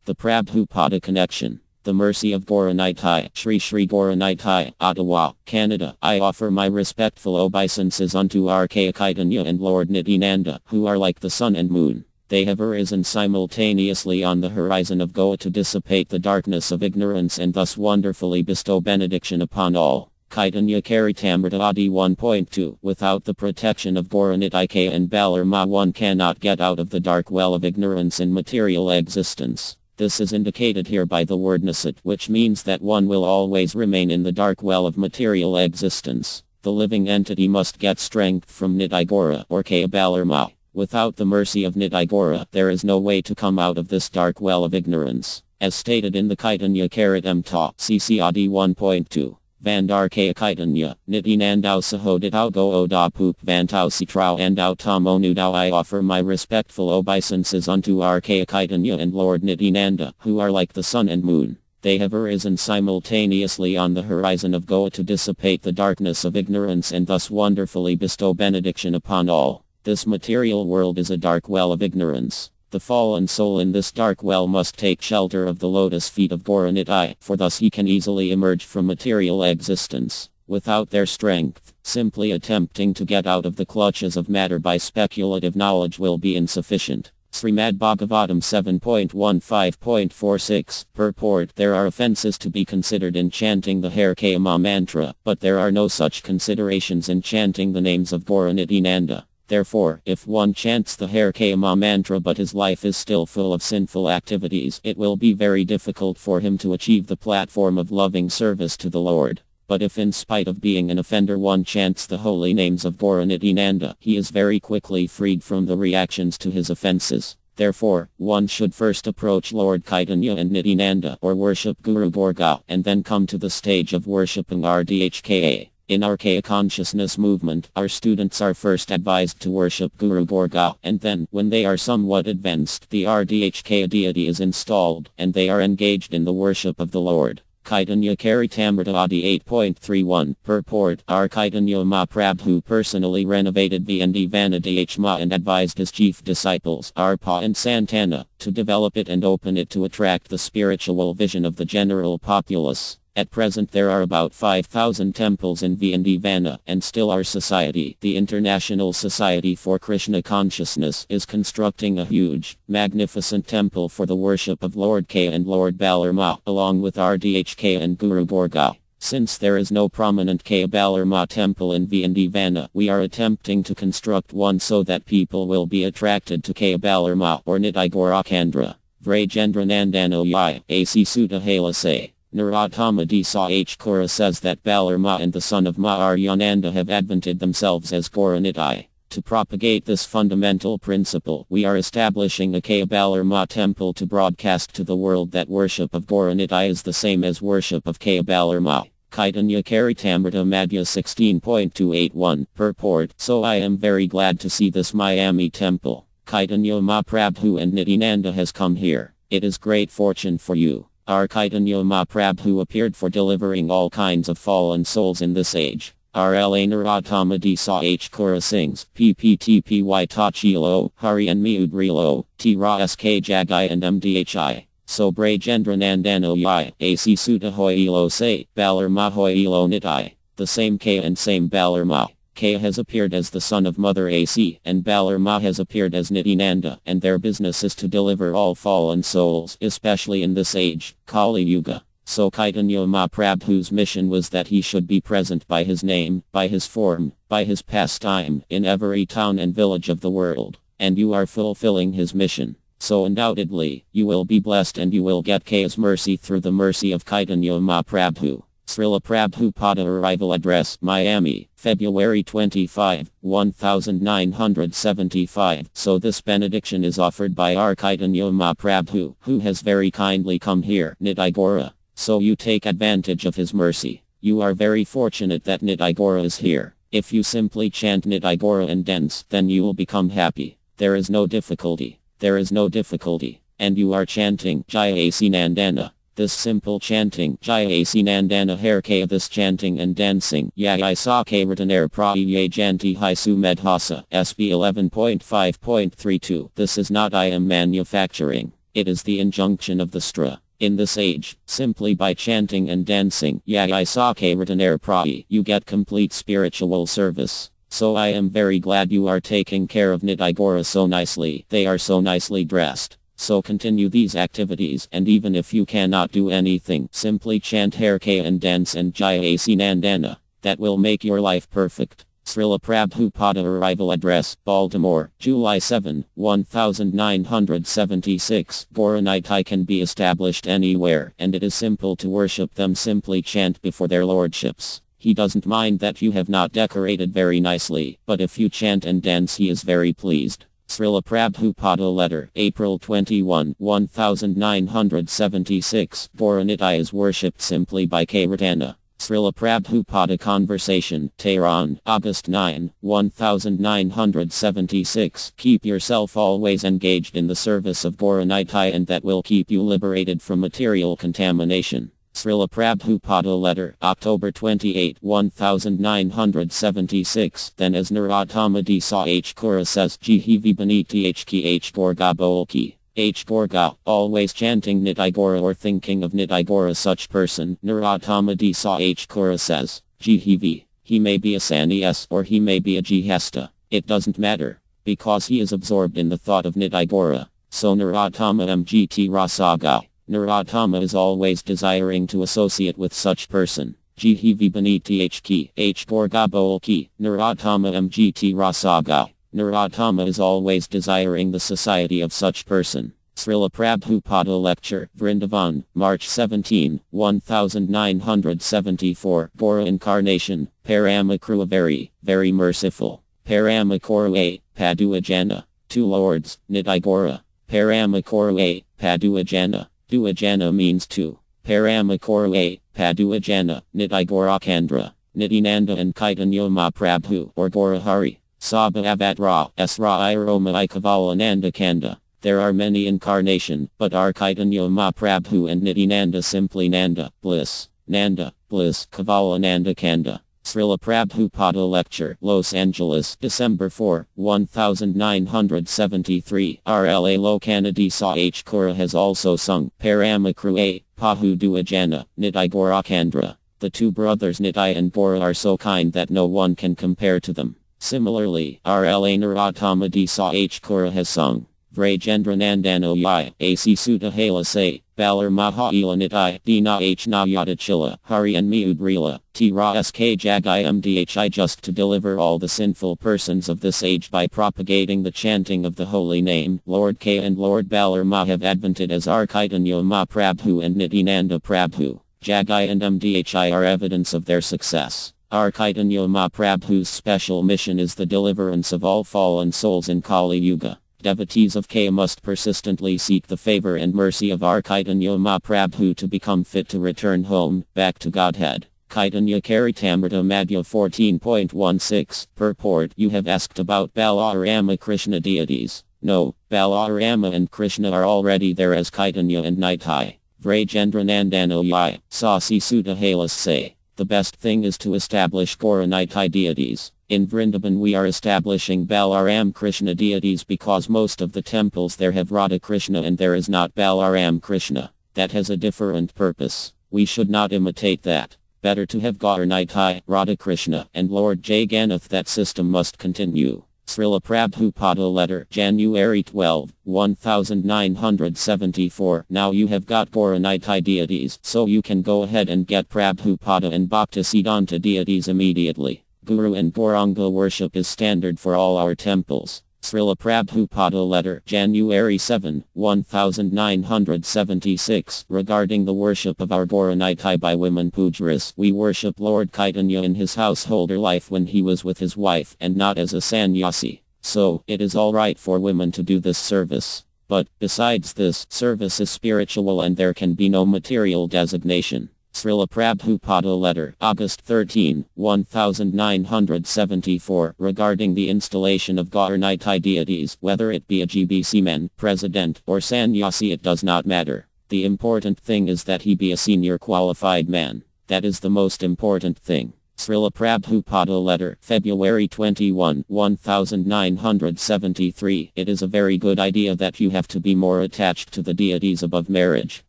The Prabhupada Connection. The Mercy of Gaura-Nitai, Shri Shri Gaura-Nitai, Ottawa, Canada. I offer my respectful obeisances unto Archaic Chaitanya and Lord Nityananda, who are like the sun and moon. They have arisen simultaneously on the horizon of Goa to dissipate the darkness of ignorance and thus wonderfully bestow benediction upon all. Chaitanya Charitamrita Adi 1.2. Without the protection of Gaura-Nitai and Balarma, one cannot get out of the dark well of ignorance in material existence. This is indicated here by the word nasat, which means that one will always remain in the dark well of material existence. The living entity must get strength from Nitai Gaura or Kaya Balarma. Without the mercy of Nitai Gaura, there is no way to come out of this dark well of ignorance. As stated in the Chaitanya Charitamrita, CC Adi 1.2. Vandar Kaya Chaitanya, Nityanandau Sahoditau Go Oda Poop Vantau Sitrau Andau Tamonudau. I offer my respectful obeisances unto Archaic Chaitanya and Lord Nityananda, who are like the sun and moon. They have arisen simultaneously on the horizon of Goa to dissipate the darkness of ignorance and thus wonderfully bestow benediction upon all. This material world is a dark well of ignorance. The fallen soul in this dark well must take shelter of the lotus feet of Gaura-Nitai, for thus he can easily emerge from material existence. Without their strength, simply attempting to get out of the clutches of matter by speculative knowledge will be insufficient. Srimad Bhagavatam 7.15.46. Purport. There are offenses to be considered in chanting the Hare Krishna mantra, but there are no such considerations in chanting the names of Gaura-Nityananda. Therefore, if one chants the Hare Krishna mantra but his life is still full of sinful activities, it will be very difficult for him to achieve the platform of loving service to the Lord. But if in spite of being an offender one chants the holy names of Gaura-Nityananda, he is very quickly freed from the reactions to his offenses. Therefore, one should first approach Lord Chaitanya and Nityananda or worship Guru Gorga, and then come to the stage of worshipping Rdhka. In Archaic Consciousness Movement, our students are first advised to worship Guru Gorga, and then, when they are somewhat advanced, the Rdhka deity is installed, and they are engaged in the worship of the Lord. Chaitanya Charitamrita Adi 8.31. Purport. Our Chaitanya Mahaprabhu personally renovated VND Vanadiyachma and advised his chief disciples, Arpa and Santana, to develop it and open it to attract the spiritual vision of the general populace. At present there are about 5,000 temples in Vana, and still our society, the International Society for Krishna Consciousness, is constructing a huge, magnificent temple for the worship of Lord K and Lord Balarma, along with Rdhk and Guru Gorga. Since there is no prominent K Balarma temple in Vana, we are attempting to construct one so that people will be attracted to K Balarma or Nitai Gaura Kandra. Vrajendra Nandano Yai, A.C. Sutta Hala say. Narottama Desa H. Kura says that Balarma and the son of Aryananda have advented themselves as Gaura-Nitai. To propagate this fundamental principle, we are establishing a K Balarma temple to broadcast to the world that worship of Gaura-Nitai is the same as worship of K Balarma. Chaitanya Charitamrita Madhya 16.281. Purport. So I am very glad to see this Miami temple. Chaitanya Mahaprabhu and Nityananda has come here. It is great fortune for you. Our Chaitanya Mahaprabhu appeared for delivering all kinds of fallen souls in this age. R.L.A. Narottama Desa H. Kura sings, PPTPY Tachilo, Hari and Miudrilo, T-Ra SK Jagai and MDHI. So Brajendra Nandano Yai, A.C. Sutta Hoilo say, Balarma Hoilo Nitai. The same K and same Balarma. K has appeared as the son of Mother AC, and Balarma has appeared as Nityananda, and their business is to deliver all fallen souls, especially in this age, Kali Yuga. So Chaitanya Mahaprabhu's mission was that he should be present by his name, by his form, by his pastime, in every town and village of the world. And you are fulfilling his mission. So undoubtedly, you will be blessed and you will get K's mercy through the mercy of Chaitanya Mahaprabhu. Srila Prabhupada Arrival Address, Miami, February 25, 1975. So this benediction is offered by our Chaitanya Mahaprabhu, who has very kindly come here, Nitai Gaura. So you take advantage of his mercy. You are very fortunate that Nitai Gaura is here. If you simply chant Nitai Gaura and dance, then you will become happy. There is no difficulty. There is no difficulty. And you are chanting Jaya A.C. Nandana. This simple chanting, Jaya A.C. Nandana Harke, this chanting and dancing, Yai Sake Ritaner Praye Janti Hisu Medhasa, SB 11.5.32. This is not I am manufacturing. It is the injunction of the Stra. In this age, simply by chanting and dancing, Yai Sake Ritaner Prai, you get complete spiritual service. So I am very glad you are taking care of Nitai Gaura so nicely. They are so nicely dressed. So continue these activities, and even if you cannot do anything, simply chant Harke and dance and Jaya Nandana. That will make your life perfect. Srila Prabhupada Arrival Address, Baltimore, July 7, 1976. Gaura-Nitai can be established anywhere, and it is simple to worship them. Simply chant before their lordships. He doesn't mind that you have not decorated very nicely, but if you chant and dance he is very pleased. Srila Prabhupada Letter, April 21, 1976. Gaura-Nitai is worshipped simply by Kirtana. Srila Prabhupada Conversation, Tehran, August 9, 1976. Keep yourself always engaged in the service of Gaura-Nitai, and that will keep you liberated from material contamination. Srila Prabhupada Letter, October 28, 1976. Then as Narottama Desa H. Kura says, Jihivi Baniti Hki H. Gorga Bolki. H. Gorga, always chanting Nitai Gaura or thinking of Nitai Gaura. Such person, Narottama Desa H. Kura says, Jihivi. He may be a sannyas or he may be a jihesta. It doesn't matter, because he is absorbed in the thought of Nitai Gaura. So Narottama Mgt Rasaga. Narottama is always desiring to associate with such person. Jihivi Baniti Hki H. Gorga Bolki. Narottama Mgt Rasaga. Narottama is always desiring the society of such person. Srila Prabhupada Lecture, Vrindavan, March 17, 1974. Gaura Incarnation, Paramakru very merciful. Paramakoru Paduajana. Two Lords, Nitai Gaura. Paramakoru Paduajana. Duajana means two. Paramakoru Paduajana, Nitai Gaura Kandra. Nityananda and Chaitanya Mahaprabhu or Gaura Hari. Sabha Avatra, Esra Iroma Ikavalananda Kanda. There are many incarnation, but are Chaitanya Mahaprabhu and Nityananda simply Nanda, bliss. Nanda, bliss, Kavalananda Kanda. Srila Prabhupada Lecture, Los Angeles, December 4, 1973. RLA Lokanadi Sa H. Kura has also sung, Paramakru Pahu Duajana, Nitai Gaura Kandra. The two brothers Nitai and Gaura are so kind that no one can compare to them. Similarly, RLA Narottama Desa H. Kura has sung, Vrajendra Nandano Yai, AC Sutta Hala Se, Balar Mahaila Nitai, Dina H. Nayata Chilla, Hari and Miudrila, Tira Sk Jagai Mdhi just to deliver all the sinful persons of this age by propagating the chanting of the holy name. Lord K and Lord Balar Ma have advented as Chaitanya Mahaprabhu and Nityananda Prabhu. Jagai and Mdhi are evidence of their success. Chaitanya Mahaprabhu's special mission is the deliverance of all fallen souls in Kali Yuga. Devotees of K must persistently seek the favor and mercy of Chaitanya Mahaprabhu to become fit to return home, back to Godhead. Chaitanya Charitamrita Madhya 14.16. Purport: You have asked about Balarama Krishna deities. No, Balarama and Krishna are already there as Chaitanya and Nitai. Vrajendra Nandano Yai, Sasi Sutta Halas say. The best thing is to establish Gaura-Nitai deities. In Vrindavan we are establishing Balaram Krishna deities because most of the temples there have Radha Krishna and there is not Balaram Krishna. That has a different purpose. We should not imitate that. Better to have Gaura-Nitai, Radha Krishna, and Lord Jagannath. That system must continue. Srila Prabhupada Letter, January 12, 1974. Now you have got Gaura-Nitai deities, so you can go ahead and get Prabhupada and Bhaktisiddhanta deities immediately. Guru and Gauranga worship is standard for all our temples. Srila Prabhupada Letter, January 7, 1976. Regarding the worship of our Gaura-Nitai by women pujaris, we worship Lord Chaitanya in his householder life when he was with his wife and not as a sannyasi. So, it is alright for women to do this service. But, besides this, service is spiritual and there can be no material designation. Srila Prabhupada Letter, August 13, 1974. Regarding the installation of Gaura-Nitai deities, whether it be a GBC man, president, or sannyasi, it does not matter. The important thing is that he be a senior qualified man. That is the most important thing. Srila Prabhupada letter, February 21, 1973. It is a very good idea that you have to be more attached to the deities above marriage.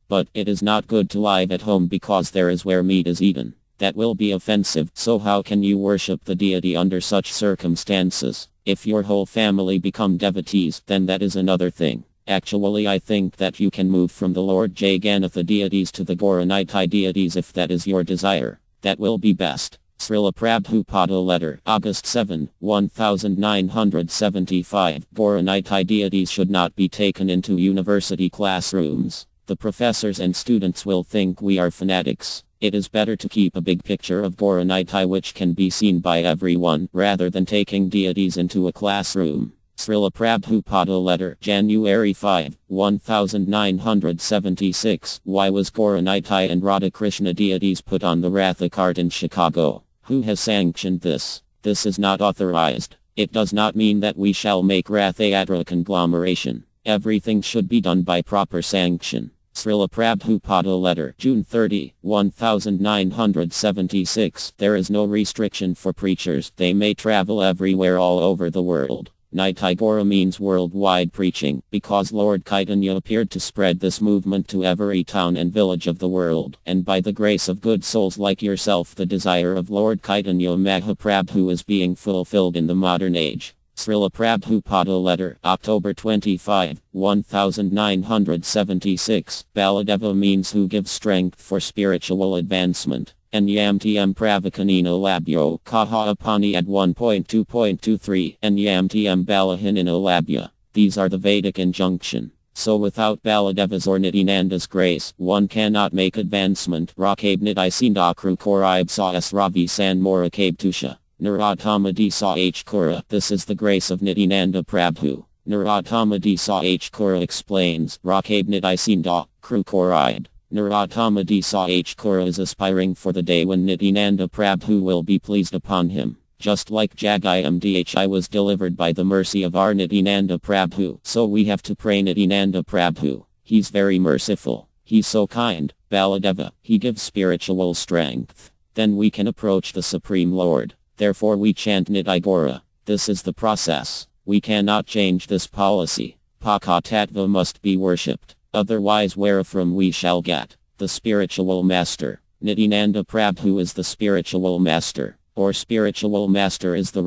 But it is not good to live at home because there is where meat is eaten. That will be offensive. So how can you worship the deity under such circumstances? If your whole family become devotees, then that is another thing. Actually, I think that you can move from the Lord Jagannatha deities to the Gaura-Nitai deities if that is your desire. That will be best. Srila Prabhupada letter, August 7, 1975. Gaura-Nitai deities should not be taken into university classrooms. The professors and students will think we are fanatics. It is better to keep a big picture of Gaura-Nitai which can be seen by everyone, rather than taking deities into a classroom. Srila Prabhupada letter, January 5, 1976. Why was Gaura-Nitai and Radhakrishna deities put on the Ratha cart in Chicago? Who has sanctioned this? This is not authorized. It does not mean that we shall make Ratha Yatra conglomeration. Everything should be done by proper sanction. Srila Prabhupada letter, June 30, 1976. There is no restriction for preachers. They may travel everywhere all over the world. Nitai Gaura means worldwide preaching, because Lord Chaitanya appeared to spread this movement to every town and village of the world, and by the grace of good souls like yourself the desire of Lord Chaitanya Mahaprabhu is being fulfilled in the modern age. Srila Prabhupada letter, October 25, 1976. Baladeva means who gives strength for spiritual advancement. Nyamtm Pravakanina Labyo Kaha Apani at 1.2.23 Nyamtm Balahinina Labya. These are the Vedic injunction. So without Baladeva's or Nityananda's grace, one cannot make advancement. Rakabnidai Sindakru Koraib Saas Ravi San Morakab Tusha. Narathamadi Sa H. Kura. This is the grace of Nityananda Prabhu. Narathamadi Sa H. Kura explains, Rakabnidai Sinda, Kru Koraib. Narathamadi Sa H. Kura is aspiring for the day when Nityananda Prabhu will be pleased upon him. Just like Jagimdhi was delivered by the mercy of our Nityananda Prabhu, so we have to pray Nityananda Prabhu. He's very merciful. He's so kind. Baladeva, he gives spiritual strength. Then we can approach the Supreme Lord. Therefore we chant Nitai Gaura. This is the process. We cannot change this policy. Pakatattva must be worshipped. Otherwise wherefrom we shall get the spiritual master. Nityananda Prabhu is the spiritual master, or spiritual master is the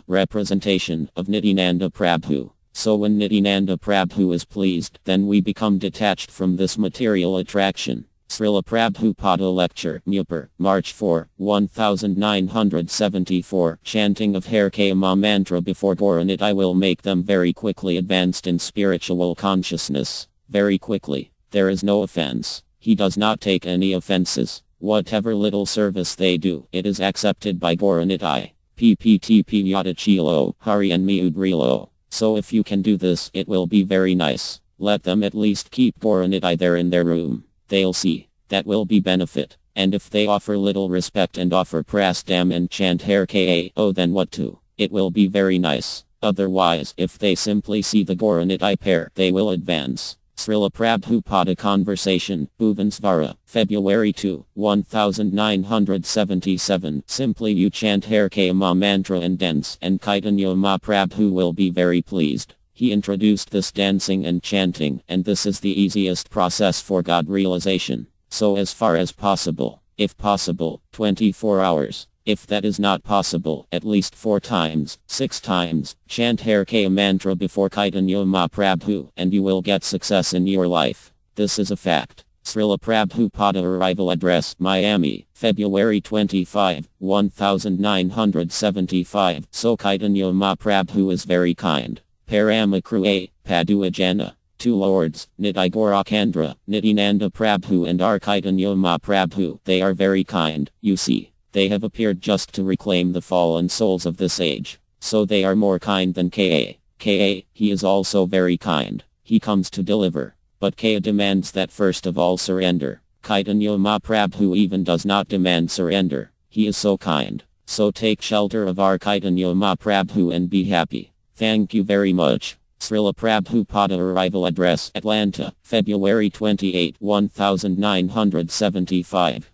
representation of Nityananda Prabhu. So when Nityananda Prabhu is pleased, then we become detached from this material attraction. Srila Prabhupada lecture, Mupur, March 4, 1974. Chanting of Harke Ma mantra before Gaura-Nitai will make them very quickly advanced in spiritual consciousness. Very quickly. There is no offense. He does not take any offenses. Whatever little service they do, it is accepted by Gaura-Nitai. PPTP Yada Chilo, Hari and Miudrilo. So if you can do this, it will be very nice. Let them at least keep Gaura-Nitai there in their room. They'll see. That will be benefit. And if they offer little respect and offer prasdam and chant Harke, oh then what to? It will be very nice. Otherwise, if they simply see the Gaura-Nitai pair, they will advance. Srila Prabhupada Conversation, Bhuvaneswara, February 2, 1977. Simply you chant Harke Ma mantra and dance, and Chaitanya Mahaprabhu will be very pleased. He introduced this dancing and chanting, and this is the easiest process for God realization. So as far as possible, if possible, 24 hours. If that is not possible, at least 4 times, 6 times, chant Harke mantra before Chaitanya Mahaprabhu, and you will get success in your life. This is a fact. Srila Prabhupada Arrival Address, Miami, February 25, 1975. So Chaitanya Mahaprabhu is very kind. Paramakruya, Paduajana. 2 lords, Nitai Gaurakandra, Nityananda Prabhu and our Chaitanya Mahaprabhu. They are very kind, you see. They have appeared just to reclaim the fallen souls of this age. So they are more kind than Ka. He is also very kind. He comes to deliver. But Ka demands that first of all surrender. Chaitanya Mahaprabhu even does not demand surrender. He is so kind. So take shelter of our Chaitanya Mahaprabhu and be happy. Thank you very much. Srila Prabhupada Arrival Address, Atlanta, February 28, 1975.